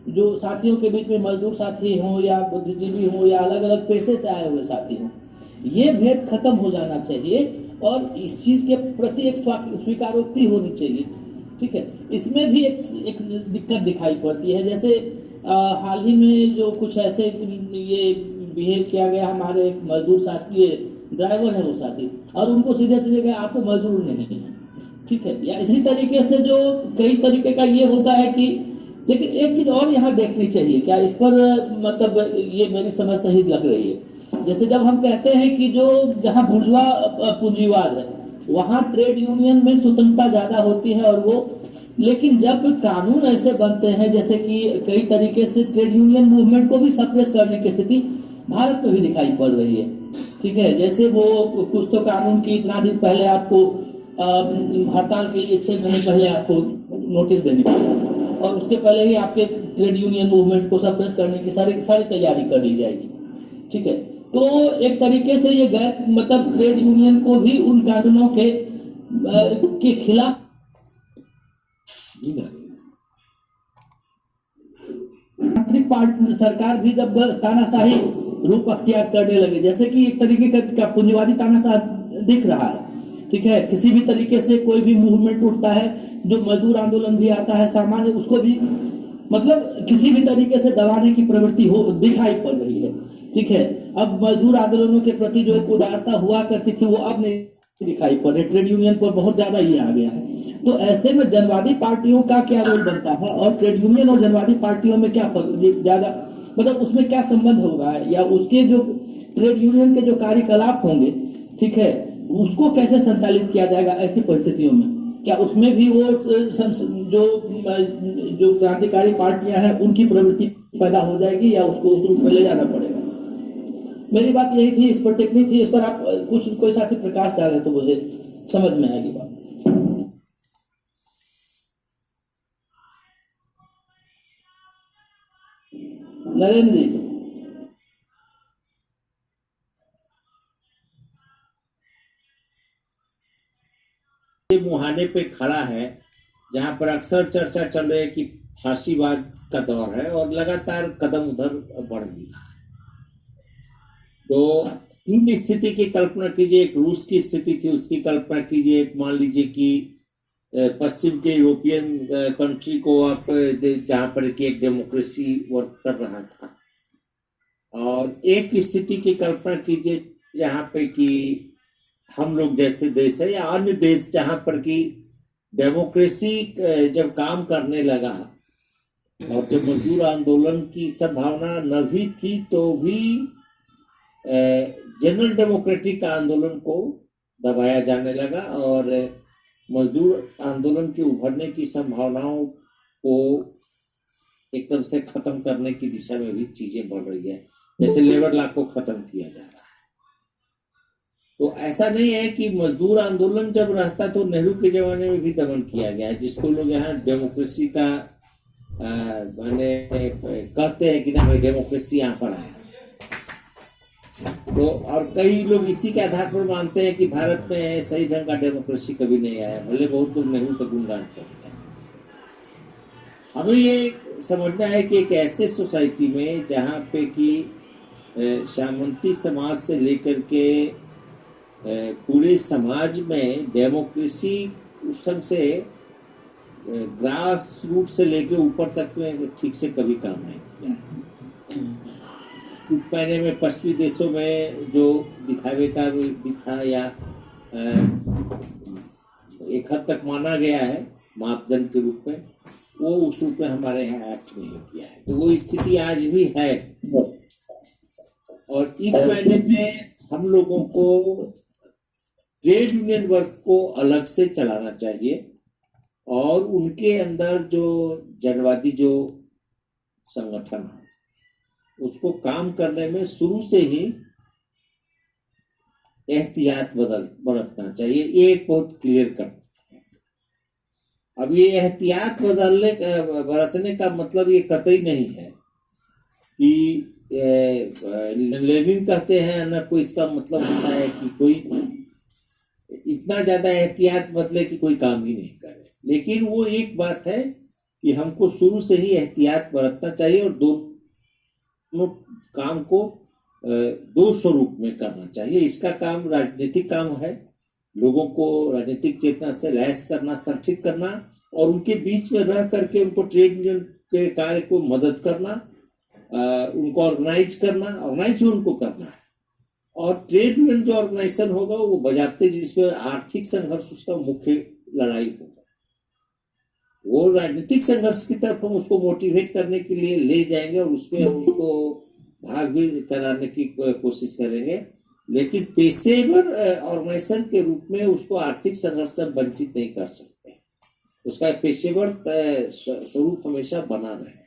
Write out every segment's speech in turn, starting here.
जो साथियों के बीच में मजदूर साथी हों या बुद्धिजीवी हों या अलग अलग पेशे से आए हुए साथी हों, ये भेद खत्म हो जाना चाहिए और इस चीज के प्रति एक स्वीकारोक्ति होनी चाहिए। ठीक है, इसमें भी एक दिक्कत दिखाई पड़ती है। जैसे हाल ही में जो कुछ ऐसे ये बिहेव किया गया, हमारे एक मजदूर साथी, ड्राइवर है वो साथी, और उनको सीधे सीधे कहा आप तो मजदूर नहीं है। ठीक है, या इसी तरीके से जो कई तरीके का ये होता है कि, लेकिन एक चीज और यहाँ देखनी चाहिए, क्या इस पर मतलब ये मेरी समझ सही लग रही है। जैसे जब हम कहते हैं कि जो जहाँ बुर्जुआ पूंजीवाद है वहाँ ट्रेड यूनियन में स्वतंत्रता ज्यादा होती है, और वो, लेकिन जब कानून ऐसे बनते हैं जैसे कि कई तरीके से ट्रेड यूनियन मूवमेंट को भी सप्रेस करने की स्थिति भारत में भी दिखाई पड़ रही है। ठीक है, जैसे वो कुछ तो कानून की इतना दिन पहले आपको हड़ताल के लिए 6 महीने पहले आपको नोटिस देनी पड़ेगी, और उसके पहले ही आपके ट्रेड यूनियन मूवमेंट को सप्रेस करने की सारी तैयारी कर ली जाएगी। ठीक है, तो एक तरीके से ये गैर मतलब ट्रेड यूनियन को भी उन कानूनों के खिलाफ सरकार भी जब तानाशाही रूप अख्तियार करने लगे, जैसे कि एक तरीके का पूंजीवादी तानाशाह दिख रहा है। ठीक है, किसी भी तरीके से कोई भी मूवमेंट उठता है, जो मजदूर आंदोलन भी आता है सामान्य, उसको भी मतलब किसी भी तरीके से दबाने की प्रवृत्ति हो दिखाई पड़ रही है। ठीक है, अब मजदूर आंदोलनों के प्रति जो एक उदारता हुआ करती थी वो अब नहीं दिखाई पड़ रही, ट्रेड यूनियन पर बहुत ज्यादा ये आ गया है। तो ऐसे में जनवादी पार्टियों का क्या रोल बनता है, और ट्रेड यूनियन और जनवादी पार्टियों में क्या ज्यादा मतलब उसमें क्या संबंध होगा, या उसके जो ट्रेड यूनियन के जो कार्यकलाप होंगे, ठीक है, उसको कैसे संचालित किया जाएगा ऐसी परिस्थितियों में? क्या उसमें भी वो जो क्रांतिकारी पार्टियां हैं उनकी प्रवृत्ति पैदा हो जाएगी, या उसको उस रूप में ले जाना पड़ेगा? मेरी बात यही थी, इस पर टिप्पणी थी, इस पर आप कुछ कोई साथी प्रकाश डालें तो मुझे समझ में आएगी बात। नरेंद्र जी, मुहाने पे खड़ा है जहां पर अक्सर चर्चा चल रही है कि फांसीवाद का दौर है और लगातार कदम उधर बढ़ भी रहा है। तो तीन स्थिति की कल्पना कीजिए, एक रूस की स्थिति थी उसकी कल्पना कीजिए, एक मान लीजिए कि पश्चिम के यूरोपियन कंट्री को आप जहां पर कि एक डेमोक्रेसी वर्क कर रहा था, और एक स्थिति की कल्पना कीजिए जहां पे कि हम लोग जैसे देश है या अन्य देश जहां पर कि डेमोक्रेसी जब काम करने लगा, और जब मजदूर आंदोलन की संभावना न भी थी तो भी जनरल डेमोक्रेटिक आंदोलन को दबाया जाने लगा, और मजदूर आंदोलन के उभरने की संभावनाओं को एकदम से खत्म करने की दिशा में भी चीजें बढ़ रही है, जैसे लेबर लॉ को खत्म किया जा रहा है। तो ऐसा नहीं है कि मजदूर आंदोलन जब रहता तो नेहरू के जमाने में भी दमन किया गया, जिसको लोग यहाँ डेमोक्रेसी का माने कहते हैं कि ना भाई डेमोक्रेसी यहाँ पर आया। तो और कई लोग इसी के आधार पर मानते हैं कि भारत में सही ढंग का डेमोक्रेसी कभी नहीं आया, भले बहुत लोग नेहरू का गुणगान करते हैं। हमें ये समझना है कि एक ऐसे सोसाइटी में जहाँ पे कि सामंती समाज से लेकर के पूरे समाज में डेमोक्रेसी उस ढंग से ग्रास रूट से लेके ऊपर तक में ठीक से कभी काम नहीं किया। कुछ महीने में पश्चिमी देशों में जो दिखावे का भी था, या एक हद तक माना गया है मापदंड के रूप में, वो उस रूप में हमारे यहाँ एक्ट नहीं किया है। तो वो स्थिति आज भी है, और इस महीने में हम लोगों को ट्रेड यूनियन वर्क को अलग से चलाना चाहिए, और उनके अंदर जो जनवादी जो संगठन है उसको काम करने में शुरू से ही एहतियात बरतना चाहिए। ये एक बहुत क्लियर कट है। अब ये एहतियात बरतने का मतलब ये कतई नहीं है कि लेनिन कहते हैं न, कोई इसका मतलब होता है कि कोई इतना ज्यादा एहतियात बदले कि कोई काम ही नहीं करे। लेकिन वो एक बात है कि हमको शुरू से ही एहतियात बरतना चाहिए और दोनों काम को दो स्वरूप में करना चाहिए। इसका काम राजनीतिक काम है, लोगों को राजनीतिक चेतना से लैस करना, संगठित करना और उनके बीच में रह करके उनको ट्रेड यूनियन के कार्य को मदद करना, उनको ऑर्गेनाइज उनको करना है। और ट्रेड यूनियन जो ऑर्गेनाइजेशन होगा वो बजाते जिसमें आर्थिक संघर्ष उसका मुख्य लड़ाई होगा, वो राजनीतिक संघर्ष की तरफ हम उसको मोटिवेट करने के लिए ले जाएंगे और उसमें हम उसको भाग भी कराने की कोशिश करेंगे, लेकिन पेशेवर ऑर्गेनाइजेशन के रूप में उसको आर्थिक संघर्ष से वंचित नहीं कर सकते। उसका पेशेवर स्वरूप हमेशा बना रहे।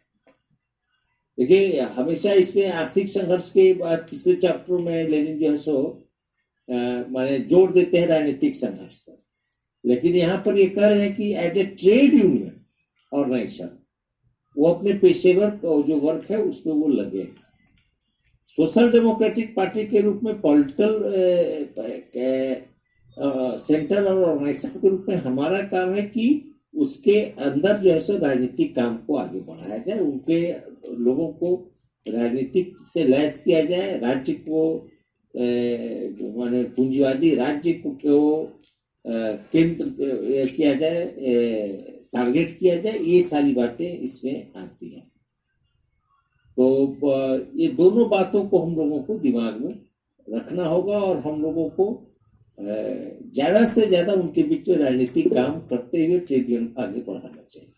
देखिए, हमेशा इसमें आर्थिक संघर्ष के बाद पिछले चैप्टरों में लेनिन जो है सो माने जोड़ देते हैं राजनीतिक संघर्ष पर, लेकिन यहाँ पर ये कह रहे हैं कि as a trade union organisation वो अपने पेशेवर जो वर्क है उसमें वो लगे। सोशल डेमोक्रेटिक पार्टी के रूप में पॉलिटिकल सेंटर और ऑर्गेनाइजेशन के रूप में हमारा काम है कि उसके अंदर जो है सो राजनीतिक काम को आगे बढ़ाया जाए, उनके लोगों को राजनीतिक से लैस किया जाए, राज्य को माने पूंजीवादी राज्य को केंद्र किया जाए, टारगेट किया जाए, ये सारी बातें इसमें आती हैं। तो ये दोनों बातों को हम लोगों को दिमाग में रखना होगा और हम लोगों को ज्यादा से ज्यादा उनके बीच में राजनीतिक काम करते हुए ट्रेड यूनियन आगे बढ़ाना चाहिए।